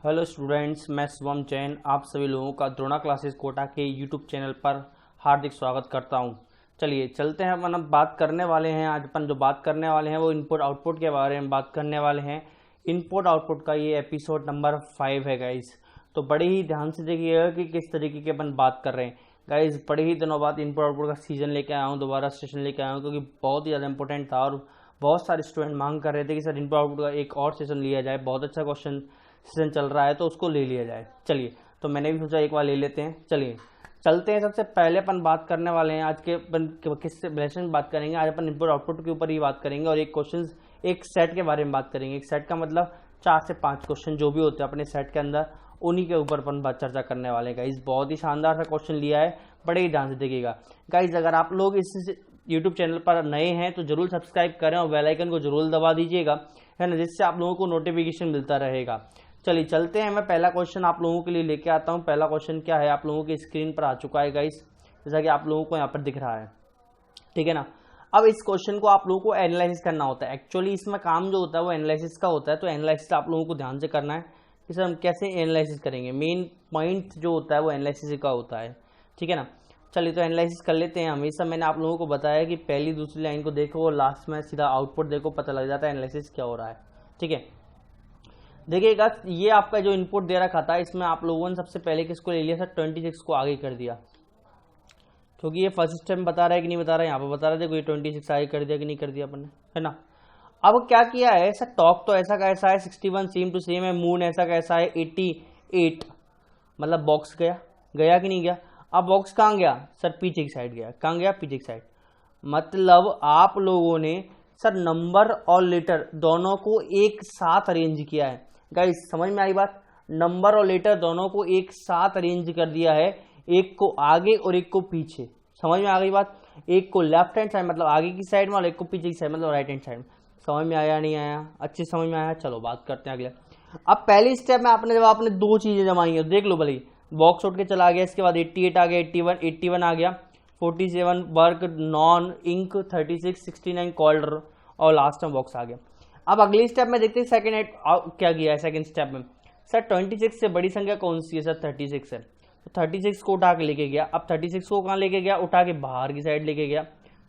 Hello students, मैं शुभम जैन आप सभी लोगों का द्रोणा क्लासेस कोटा के यूट्यूब चैनल पर हार्दिक स्वागत करता हूं। चलिए चलते हैं। अपन अब बात करने वाले हैं, आज अपन जो बात करने वाले हैं वो इनपुट आउटपुट के बारे में बात करने वाले हैं। इनपुट आउटपुट का ये एपिसोड नंबर 5 है गाइज। तो बड़े ही ध्यान से देखिएगा कि किस तरीके की अपन बात कर रहे हैं गाइज। बड़े ही दिनों बाद इनपुट आउटपुट का सीजन लेके आया हूँ, दोबारा सेशन लेके आया हूँ, क्योंकि बहुत ही ज़्यादा इंपॉर्टेंट था और बहुत सारे स्टूडेंट मांग कर रहे थे कि सर इनपुट आउटपुट का एक और सेशन लिया जाए, बहुत अच्छा क्वेश्चन सीजन चल रहा है तो उसको ले लिया जाए। चलिए, तो मैंने भी सोचा एक बार ले लेते हैं। चलिए चलते हैं। सबसे पहले अपन बात करने वाले हैं आज के अपन किस लेसन में बात करेंगे। आज अपन इनपुट आउटपुट के ऊपर ही बात करेंगे और एक क्वेश्चन एक सेट के बारे में बात करेंगे। एक सेट का मतलब 4 से 5 क्वेश्चन जो भी होते हैं अपने सेट के अंदर, उन्हीं के ऊपर अपन बात चर्चा करने वाले हैं गाइज। बहुत ही शानदार सा क्वेश्चन लिया है, बड़े ही ध्यान से देखिएगा गाइज। अगर आप लोग इस यूट्यूब चैनल पर नए हैं तो जरूर सब्सक्राइब करें और बेल आइकन को जरूर दबा दीजिएगा, है ना, जिससे आप लोगों को नोटिफिकेशन मिलता रहेगा। चलिए चलते हैं। मैं पहला क्वेश्चन आप लोगों के लिए लेके आता हूं। पहला क्वेश्चन क्या है, आप लोगों की स्क्रीन पर आ चुका है गाइस, जैसा कि आप लोगों को यहाँ पर दिख रहा है, ठीक है ना। अब इस क्वेश्चन को आप लोगों को एनालिसिस करना होता है। एक्चुअली इसमें काम जो होता है वो एनालिसिस का होता है, तो एनालिसिस आप लोगों को ध्यान से करना है कि सर हम कैसे एनालिसिस करेंगे। मेन पॉइंट जो होता है वो एनालिसिस का होता है, ठीक है ना। चलिए तो एनालिसिस कर लेते हैं। हमेशा मैंने आप लोगों को बताया कि पहली दूसरी लाइन को देखो और लास्ट में सीधा आउटपुट देखो, पता लग जाता है एनालिसिस क्या हो रहा है, ठीक है। देखिएगा, ये आपका जो इनपुट दे रखा था इसमें आप लोगों ने सबसे पहले किसको ले लिया सर, 26 को आगे कर दिया, क्योंकि ये फर्स्ट स्टेप में बता रहा है कि नहीं बता रहा है, यहाँ पर बता रहे थे कोई 26 आगे कर दिया कि नहीं कर दिया अपन ने, है ना। अब क्या किया है सर, टॉक तो ऐसा का ऐसा है 61 सेम टू सेम है, मून ऐसा का ऐसा है 88, मतलब बॉक्स गया गया कि नहीं गया। अब बॉक्स कहाँ गया सर, पीछे की साइड गया। कहाँ गया, पीछे की साइड। मतलब आप लोगों ने सर नंबर और लेटर दोनों को एक साथ अरेंज किया है गाइस। समझ में आई बात, नंबर और लेटर दोनों को एक साथ अरेंज कर दिया है, एक को आगे और एक को पीछे। समझ में आ गई बात, एक को लेफ्ट हैंड साइड मतलब आगे की साइड में और एक को पीछे की साइड मतलब राइट हैंड साइड में। समझ में आया नहीं आया, अच्छी समझ में आया। चलो बात करते हैं अगले। अब पहली स्टेप में आपने जब आपने 2 चीजें जमाई है, देख लो भले बॉक्स उठ के चला गया, इसके बाद 88 आ गया, 81 आ गया, 47 वर्क नॉन इंक, 36 69 कॉल्डर और लास्ट में बॉक्स आ गया। अब अगली स्टेप में देखते हैं सेकंड क्या किया है। सेकंड स्टेप में सर 26 से बड़ी संख्या कौन सी है सर, 36 है, तो 36 को उठा के लेके गया। अब 36 को कहाँ लेके गया, उठा के बाहर की साइड लेके गया,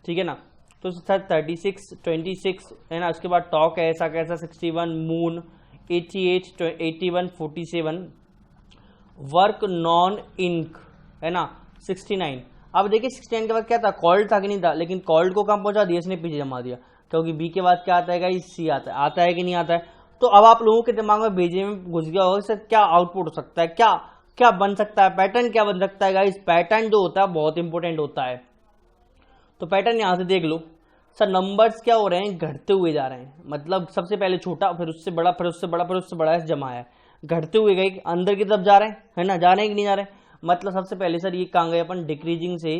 ठीक है ना। तो सर 36 26 है ना। उसके बाद टॉक है ऐसा कैसा 61, मून 88 81 47, वर्क नॉन इंक है ना 69। अब देखिए 69 के बाद क्या था, कॉल्ड था कि नहीं था, लेकिन कॉल्ड को कहाँ पहुंचा दिया इसने, पीछे जमा दिया, क्योंकि बी के बाद क्या आता है गाइस, सी आता है कि नहीं आता है। तो अब आप लोगों के दिमाग में भेजे में घुस गया होगा सर क्या आउटपुट हो सकता है, क्या क्या बन सकता है, पैटर्न क्या बन सकता है गाइस। पैटर्न जो होता है बहुत इंपॉर्टेंट होता है, तो पैटर्न यहां से देख लो सर। नंबर्स क्या हो रहे हैं, घटते हुए जा रहे हैं, मतलब सबसे पहले छोटा फिर उससे बड़ा फिर उससे बड़ा फिर उससे बड़ा ऐसे जमा है, घटते हुए गए अंदर की तरफ जा रहे हैं, है ना, जा रहे हैं कि नहीं जा रहे हैं। मतलब सबसे पहले सर ये कहाँ गए अपन, डिक्रीजिंग से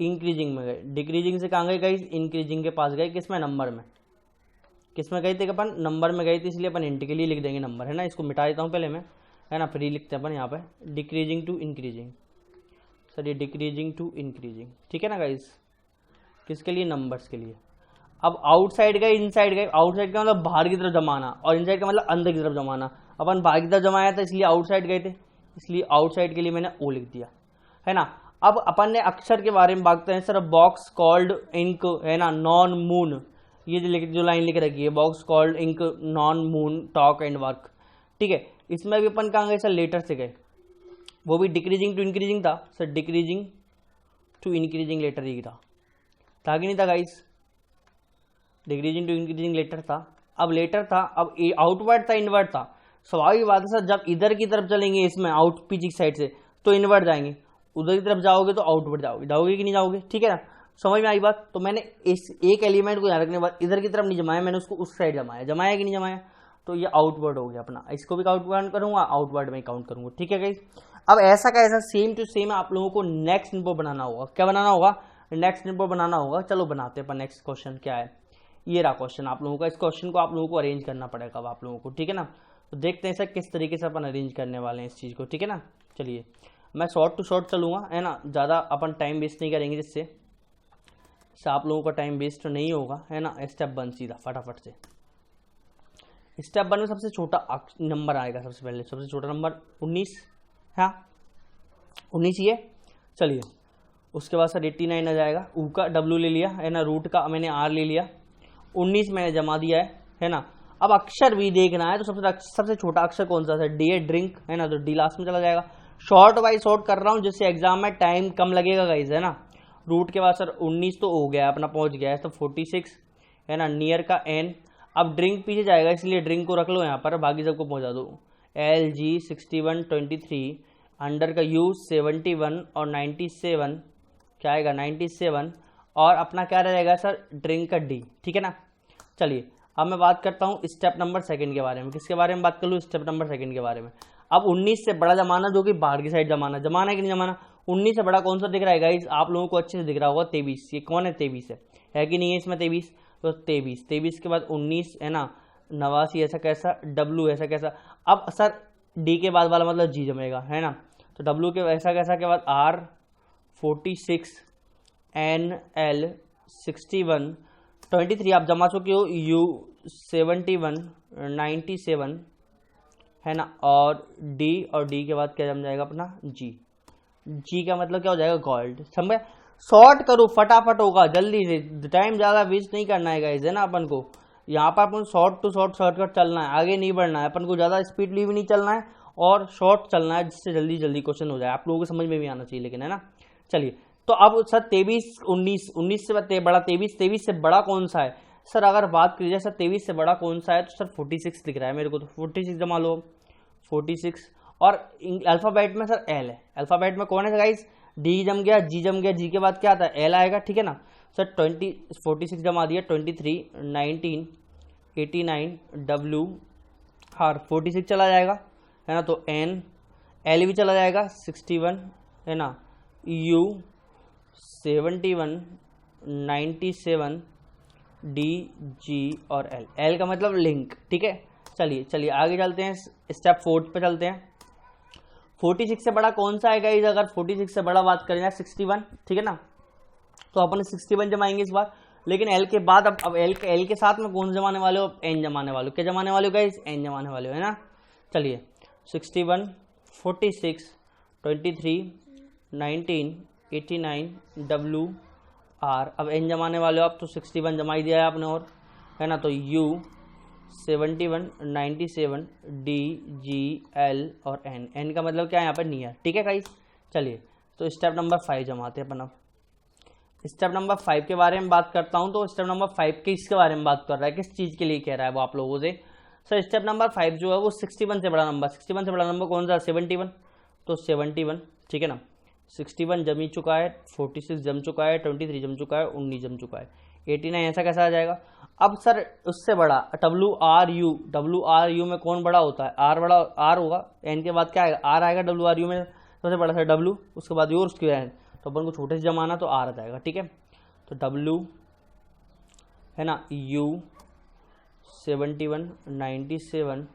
इंक्रीजिंग में गए, डिक्रीजिंग से कहाँ गए गाइस, इंक्रीजिंग के पास गए, किसमें, नंबर में। किसमें गए थे अपन, नंबर में गए थे, इसलिए अपन इंट के लिए लिख देंगे नंबर, है ना। इसको मिटा देता हूँ पहले मैं, है ना, फिर ही लिखते हैं अपन यहाँ पे डिक्रीजिंग टू इंक्रीजिंग। सर ये डिक्रीजिंग टू इंक्रीजिंग, ठीक है ना गाइस, किसके लिए, नंबर्स के लिए। अब आउटसाइड गए इनसाइड गए, आउटसाइड का मतलब बाहर की तरफ जमाना और इनसाइड का मतलब अंदर की तरफ जमाना। अपन बाहर की तरफ जमाया था इसलिए आउटसाइड गए थे, इसलिए आउटसाइड के लिए मैंने ओ लिख दिया, है ना। अब अपन ने अक्षर के बारे में बात करते हैं सर, बॉक्स कॉल्ड इंक है ना, नॉन मून, ये जो लाइन लिख रखी है, box called ink non moon talk and work, ठीक है। इसमें भी अपन कहाँ गए सर, लेटर से गए, वो भी डिक्रीजिंग टू इंक्रीजिंग था sir, decreasing to increasing letter ही था कि नहीं था guys, decreasing to increasing letter था। अब लेटर था, अब आउटवर्ड था इनवर्ड था। स्वाभाविक बात है सर, जब इधर की तरफ चलेंगे इसमें आउट पीछे साइड से तो इनवर्ड जाएंगे, उधर की तरफ जाओगे तो आउटवर्ड जाओगे कि नहीं जाओगे, ठीक है ना। समझ में आई बात। तो मैंने इस एक एलिमेंट को ध्यान रखने के बाद इधर की तरफ नहीं जमाया, मैंने उसको उस साइड जमाया कि नहीं जमाया, तो ये आउटवर्ड हो गया अपना। इसको भी आउटवर्ड करूंगा, आउटवर्ड में काउंट करूंगा, ठीक है गाइस। अब ऐसा का ऐसा सेम टू सेम आप लोगों को नेक्स्ट इनपुट बनाना होगा। क्या बनाना होगा, नेक्स्ट इनपुट बनाना होगा। चलो बनाते हैं अपन। नेक्स्ट क्वेश्चन क्या है, ये रहा क्वेश्चन आप लोगों का। इस क्वेश्चन को आप लोगों को अरेंज करना पड़ेगा अब आप लोगों को, ठीक है ना। तो देखते हैं सर किस तरीके से अपन अरेंज करने वाले हैं इस चीज़ को, ठीक है ना। चलिए मैं शॉर्ट टू शॉर्ट चलूंगा, है ना, ज़्यादा अपन टाइम वेस्ट नहीं करेंगे, जिससे आप लोगों का टाइम वेस्ट नहीं होगा, है ना। स्टेप 1 सीधा फटाफट से स्टेप 1 में सबसे छोटा नंबर आएगा, सबसे पहले सबसे छोटा नंबर 19, हाँ 19 ये। चलिए उसके बाद सर 89 आ जाएगा, ऊ का W ले लिया है ना, रूट का मैंने R ले लिया, 19 मैंने जमा दिया है ना। अब अक्षर भी देखना है तो सबसे छोटा अक्षर कौन सा है, डी है ड्रिंक है ना, तो डी लास्ट में चला जाएगा। शॉर्ट बाई शॉर्ट कर रहा हूँ जिससे एग्जाम में टाइम कम लगेगा गाइस, है ना। रूट के बाद सर 19 तो हो गया अपना, पहुंच गया है तो 46 है ना, नियर का N। अब ड्रिंक पीछे जाएगा इसलिए ड्रिंक को रख लो यहाँ पर, बाकी सबको पहुंचा दो। LG 61 23, अंडर का U 71 और 97 क्या आएगा 97, और अपना क्या रहेगा सर ड्रिंक का D, ठीक है ना। चलिए अब मैं बात करता हूँ स्टेप नंबर 2 के बारे में। किसके बारे में बात कर लूँ, स्टेप नंबर 2 के बारे में। अब 19 से बड़ा जमाना जो कि बाहर की साइड जमाना है कि नहीं जमाना, 19 से बड़ा कौन सा दिख रहा है गाइस, आप लोगों को अच्छे से दिख रहा होगा 23। ये कौन है 23 है कि नहीं है इसमें 23, तो 23 के बाद 19 है ना, 89 ऐसा कैसा, W ऐसा कैसा। अब सर D के बाद वाला मतलब G जमेगा है ना, तो W के ऐसा कैसा के बाद R 46 NL 61 23 आप जमा चुके हो, U 71 97 है ना, और D, और D के बाद क्या जम जाएगा अपना G का मतलब क्या हो जाएगा गोल्ड। समझे, शॉर्ट करो फटाफट होगा, जल्दी से, टाइम ज़्यादा वेस्ट नहीं करना है गाइस, है ना। अपन को यहाँ पर अपन शॉर्ट टू शॉर्ट शॉर्टकट चलना है, आगे नहीं बढ़ना है अपन को, ज़्यादा स्पीडली भी नहीं चलना है और शॉर्ट चलना है जिससे जल्दी जल्दी क्वेश्चन हो जाए, आप लोगों को समझ में भी आना चाहिए लेकिन, है ना। चलिए तो अब सर 23 19 से बड़ा 23 से बड़ा कौन सा है सर, अगर बात की जाए सर 23 से बड़ा कौन सा है तो सर 46 दिख रहा है मेरे को, तो 46 जमा लो 46। और अल्फाबेट में सर L है, अल्फाबेट में कौन है गाइस, D जम गया, G जम गया, G के बाद क्या आता है L आएगा, ठीक है ना। सर 46 जमा दिया, 23 19 89 W R 46 चला जाएगा है ना, तो N L भी चला जाएगा 61 है ना, U 71 97 D G और L का मतलब लिंक, ठीक है। चलिए आगे चलते हैं, स्टेप 4 पे चलते हैं। 46 से बड़ा कौन सा है गाइस, अगर 46 से बड़ा बात करें 61, ठीक है ना, तो अपन 61 जमाएंगे इस बार। लेकिन L के बाद अब L के साथ में कौन जमाने वाले हो, N जमाने वाले हो, क्या जमाने वाले हो गाइस, N जमाने वाले हो, है ना। चलिए 61 46 23 19 89 W R, अब N जमाने वाले हो आप, तो 61 जमा ही दिया है आपने, और है ना, तो U 71 97 D G L और N का मतलब क्या है यहाँ पर नियर, ठीक है गाइस। चलिए तो स्टेप नंबर 5 जमाते हैं अपन। अब स्टेप नंबर 5 के बारे में बात करता हूँ, तो स्टेप नंबर 5 किसके बारे में बात कर रहा है, किस चीज़ के लिए कह रहा है वो आप लोगों से। सर स्टेप नंबर 5 जो है वो 61 से बड़ा नंबर, 61 से बड़ा नंबर कौन सा, 71, तो 71, ठीक है ना। 61 जम ही चुका है, 46 जम चुका है, 23 जम चुका है, 19 जम चुका है, 89 ऐसा कैसा आ जाएगा। अब सर उससे बड़ा WRU में कौन बड़ा होता है, R होगा, N के बाद क्या आएगा, R आएगा, WRU में सबसे बड़ा सर W, उसके बाद U, उसके बाद तो अपन को छोटे से जमाना तो R आ जाएगा, ठीक है। तो W है ना, U 71 97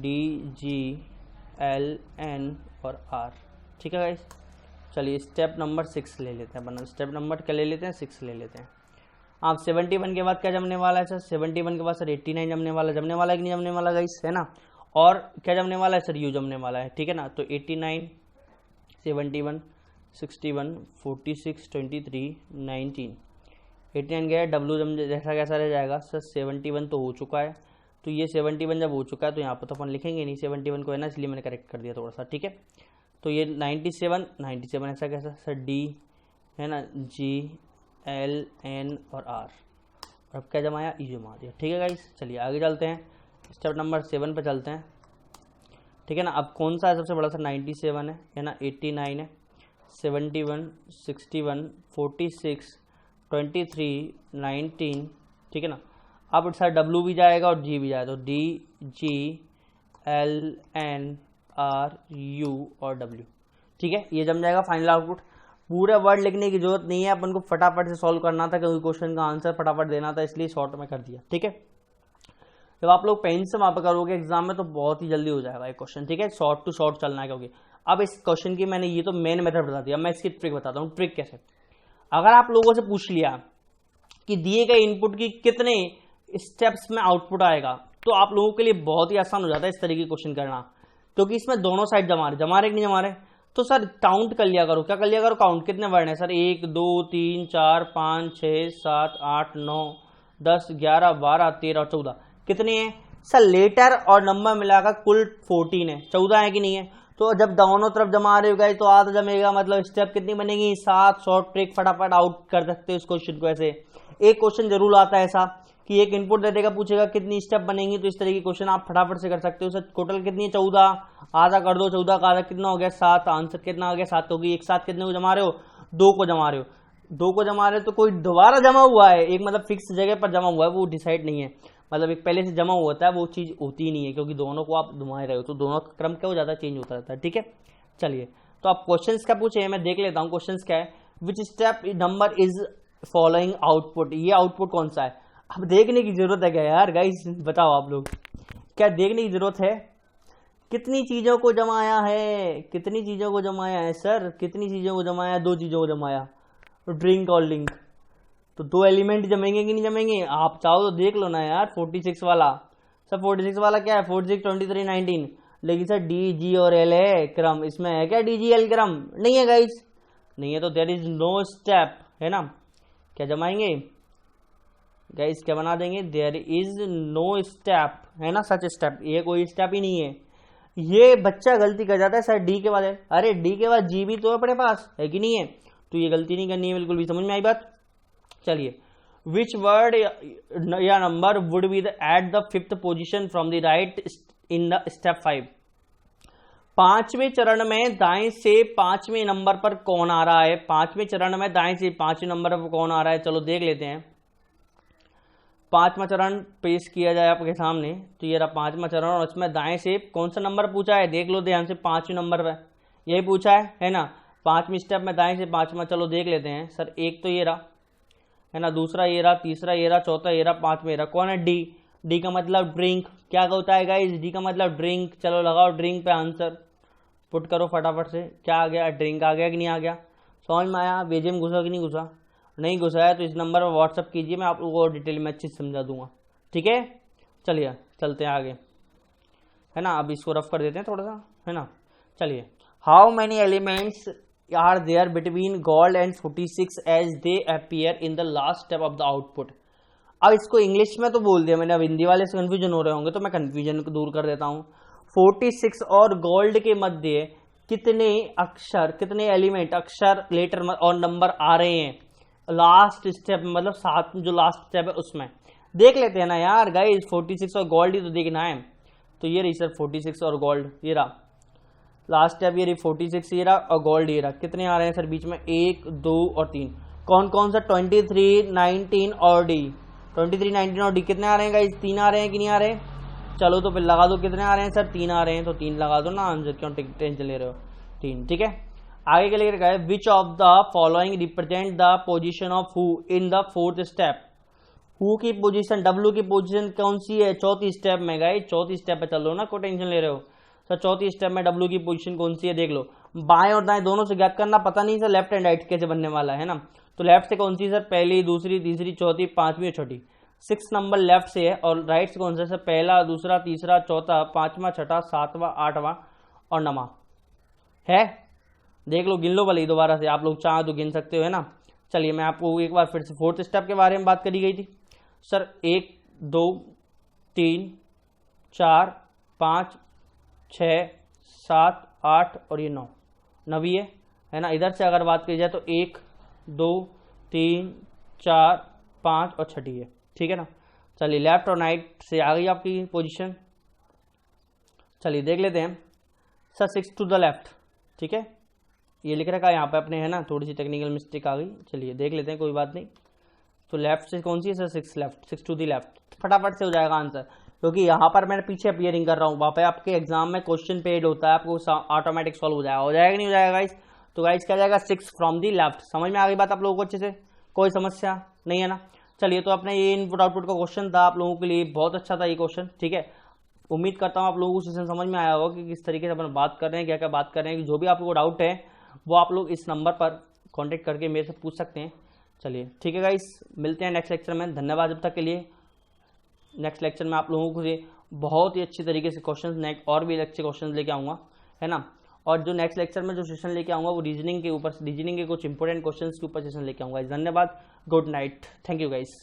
D G L N और R, ठीक है गाइस। चलिए स्टेप नंबर 6 ले लेते हैं अपन, स्टेप नंबर क्या ले लेते हैं, 6 ले लेते हैं। आप 71 के बाद क्या जमने वाला है सर, 71 के बाद सर 89 जमने वाला है कि नहीं जमने वाला गाइस, है ना। और क्या जमने वाला है सर, U जमने वाला है, ठीक है ना। तो 89 71 61 46 23 19 89 गया, W जैसा कैसा रह जाएगा सर, 71 तो हो चुका है, तो ये 71 जब हो चुका है तो यहाँ पर तो अपन लिखेंगे नहीं 71 को, है ना, इसलिए मैंने करेक्ट कर दिया थोड़ा सा, ठीक है। तो ये 97 ऐसा कैसा सर, D है ना, G L N और R, और अब क्या जमाया, E जमा दिया, ठीक है गाइस। चलिए आगे चलते हैं, स्टेप नंबर 7 पे चलते हैं, ठीक है ना। अब कौन सा है सबसे बड़ा सर, 97 है ना, 89 है, 71 61 46 23 19, ठीक है ना। अब सर W भी जाएगा और G भी जाएगा, तो D G L N R U और W, ठीक है, ये जम जाएगा फाइनल आउटपुट। पूरे वर्ड लिखने की जरूरत नहीं है, अपन को फटाफट से सॉल्व करना था, क्योंकि क्वेश्चन का आंसर फटाफट देना था, इसलिए शॉर्ट में कर दिया, ठीक है। जब आप लोग पेन से वहां पर करोगे एग्जाम में तो बहुत ही जल्दी हो जाएगा ये क्वेश्चन, ठीक है, शॉर्ट टू शॉर्ट चलना है। क्योंकि अब इस क्वेश्चन की मैंने ये तो मेन मेथड बता दिया, मैं इसकी ट्रिक बताता हूँ। ट्रिक कैसे, अगर आप लोगों से पूछ लिया कि दिए गए इनपुट की कितने स्टेप्स में आउटपुट आएगा। तो आप लोगों के लिए बहुत ही आसान हो जाता है इस तरीके के क्वेश्चन करना, क्योंकि इसमें दोनों साइड जमा रहे कि नहीं जमा रहे। तो सर काउंट कर लिया करो, क्या कर लिया करो, काउंट कितने वर्ण है सर, 1 2 3 4 5 6 7 8 9 10 11 12 13 14, कितने हैं सर, लेटर और नंबर मिलाकर कुल 14 है, 14 है कि नहीं है। तो जब दोनों तरफ जमा रहे हो गए तो आधा जमेगा, मतलब स्टेप कितनी बनेगी 7। शॉर्ट ट्रिक फटाफट आउट कर सकते हो इस क्वेश्चन को। ऐसे एक क्वेश्चन जरूर आता है ऐसा कि एक इनपुट दे देगा, पूछेगा कितनी स्टेप बनेंगी, तो इस तरह की क्वेश्चन आप फटाफट से कर सकते हो। सर टोटल कितनी है 14, आधा कर दो, 14 का आधा कितना हो गया 7, आंसर कितना हो गया 7 होगी। एक साथ कितने को जमा रहे हो, 2 को जमा रहे हो, 2 को जमा रहे हो तो कोई दोबारा जमा हुआ है, एक मतलब फिक्स जगह पर जमा हुआ है, वो डिसाइड नहीं है, मतलब एक पहले से जमा होता है वो चीज होती ही नहीं है, क्योंकि दोनों को आप घुमा रहे हो तो दोनों का क्रम क्या हो जाता है, चेंज होता रहता है। ठीक है, चलिए तो आप क्वेश्चंस क्या पूछे मैं देख लेता हूँ। क्वेश्चंस क्या है, which step number is following output, ये आउटपुट कौन सा है। अब देखने की जरूरत है क्या यार गाइस, बताओ आप लोग, क्या देखने की जरूरत है, कितनी चीजों को जमाया है, कितनी चीजों को जमाया है सर, कितनी चीजों को जमाया, 2 चीजों को जमाया, ड्रिंक और लिंक, तो 2 एलिमेंट जमेंगे कि नहीं जमेंगे, आप चाहो तो देख लो ना यार। 46 वाला सर, 46 वाला क्या है, 46 23 19, लेकिन सर डी जी और एल है क्रम, इसमें है क्या डी जी एल क्रम, नहीं है गाइस, नहीं है, तो देयर इज नो स्टेप, है ना। क्या जमाएंगे गाइस, क्या बना देंगे, देयर इज नो स्टेप, है ना, सच स्टेप, ये कोई स्टेप ही नहीं है। ये बच्चा गलती कर जाता है सर डी के बाद, अरे डी के बाद जी भी तो अपने पास है कि नहीं है, तो ये गलती नहीं करनी है बिल्कुल भी, समझ में आई बात। चलिए, विच वर्ड या number would be at the 5th position from the right in the step 5। 5वें चरण में दाएं से 5वें नंबर पर कौन आ रहा है, 5वें चरण में दाएं से 5वें नंबर पर कौन आ रहा है, चलो देख लेते हैं। 5वां चरण पेश किया जाए आपके सामने, तो ये रहा 5वां चरण, और उसमें दाएं से कौन सा नंबर पूछा है, देख लो ध्यान से, 5वें नंबर पर यही पूछा है ना। 5वें स्टेप में दाएं से 5वां, चलो देख लेते हैं सर। एक तो ये रहा, है ना, दूसरा ये रहा, तीसरा ये रहा, चौथा ये रहा, 5वां ये रहा, कौन है डी, डी का मतलब ड्रिंक, क्या होता है गाइस, डी का मतलब ड्रिंक। चलो लगाओ ड्रिंक पे आंसर, पुट करो फटाफट से, क्या आ गया, ड्रिंक आ गया कि नहीं आ गया, समझ में आया, बेजे में घुसा कि नहीं घुसा, नहीं घुसा है तो इस नंबर पर व्हाट्सअप कीजिए, मैं आप लोगों को डिटेल में अच्छी समझा दूंगा। ठीक है, चलिए चलते हैं आगे, है ना, अब इसको रफ कर देते हैं थोड़ा सा, है ना। चलिए, how many elements are there between gold and 46 as they appear in the last step of the output. अब इसको इंग्लिश में तो बोल दिया मैंने, अब हिंदी वाले से कंफ्यूजन हो रहे होंगे तो मैं कंफ्यूजन को दूर कर देता हूँ। 46 और गोल्ड के मध्य कितने अक्षर, कितने एलिमेंट, अक्षर, लेटर और नंबर आ रहे हैं लास्ट स्टेप में, मतलब 7 जो लास्ट स्टेप है उसमें, देख लेते हैं ना यार गाइस। 46 और गोल्ड ही तो देखना है, तो ये रही सर 46 और गोल्ड, ये रहा लास्ट स्टेप, ये रही 46 ये रहा, और गोल्ड ये रहा। कितने आ रहे हैं सर बीच में, 1 2 और 3, कौन कौन सा, 23 19 और डी, 23 19 और डी कितने आ रहे हैं गाइस, 3 आ रहे हैं कि नहीं आ रहे, चलो तो फिर लगा दो, कितने आ रहे हैं सर, 3 आ रहे हैं, तो 3 लगा दो ना आंसर, क्यों टेंशन ले रहे हो, 3। ठीक है, आगे के लिए कहा, which of the following represent the position of who in the 4th step. Who की पोजीशन, डब्ल्यू की पोजीशन कौन सी है, 4थी स्टेप में गाइस, 4थी स्टेप पे चल लो ना, कोई टेंशन ले रहे हो सर, 4थी स्टेप में डब्ल्यू की पोजीशन कौन सी है देख लो। बाएं और दाएं दोनों से ज्ञात करना, पता नहीं सर लेफ्ट एंड राइट कैसे बनने वाला है ना, तो लेफ्ट से कौन सी सर, पहली दूसरी तीसरी चौथी 5वीं और छठी, 6 नंबर लेफ्ट से है, और राइट से कौन सा सर, पहला दूसरा तीसरा चौथा 5वां छठा 7वां 8वां और 9वां है, देख लो, गिन लो भले दोबारा से, आप लोग चाहे तो गिन सकते हो, है ना। चलिए मैं आपको एक बार फिर से 4th स्टेप के बारे में बात करी गई थी सर, 1 2 3 4 5 6 7 8 और ये 9, 9वीं है ना। इधर से अगर बात की जाए तो 1 2 3 4 5 और छठी है, ठीक है ना। चलिए लेफ्ट और राइट से आ गई आपकी पोजीशन, चलिए देख लेते हैं सर। 6 टू द लेफ्ट, ठीक है, ये लिख रखा है यहाँ पे अपने, है ना, थोड़ी सी टेक्निकल मिस्टेक आ गई, चलिए देख लेते हैं, कोई बात नहीं। तो लेफ्ट से कौन सी है sir, 6 left, 6 to the left, फटाफट से हो जाएगा आंसर, क्योंकि यहाँ पर मैंने पीछे अपीयरिंग कर रहा हूँ, वहाँ पे आपके एग्जाम में क्वेश्चन पेड होता है, आपको ऑटोमेटिक सॉल्व हो जाएगा नहीं हो जाएगा गाइस, तो गाइस क्या जाएगा 6 फ्रॉम दी लेफ्ट। समझ में आ गई बात आप लोगों को अच्छे से, कोई समस्या नहीं है ना। चलिए, तो अपने ये इनपुट आउटपुट का क्वेश्चन था आप लोगों के लिए, बहुत अच्छा था ये क्वेश्चन, ठीक है। उम्मीद करता हूँ आप लोगों को सेशन समझ में आया होगा कि किस तरीके से अपन बात कर रहे हैं, क्या क्या बात कर रहे हैं। जो भी आप लोगों को डाउट है वो आप लोग इस नंबर पर कॉन्टेक्ट करके मेरे से पूछ सकते हैं। चलिए ठीक है गाइस, मिलते हैं नेक्स्ट लेक्चर में, धन्यवाद जब तक के लिए। नेक्स्ट लेक्चर में आप लोगों को से बहुत ही अच्छी तरीके से क्वेश्चंस नेक्स्ट और भी अच्छे क्वेश्चंस लेके आऊँगा, है ना। और जो नेक्स्ट लेक्चर में जो सेशन लेके आऊँगा वो रीजनिंग के ऊपर, रीजनिंग के कुछ इंपॉर्टेंट क्वेश्चंस के ऊपर सेशन लेके आऊँगा। धन्यवाद, good night, thank you guys.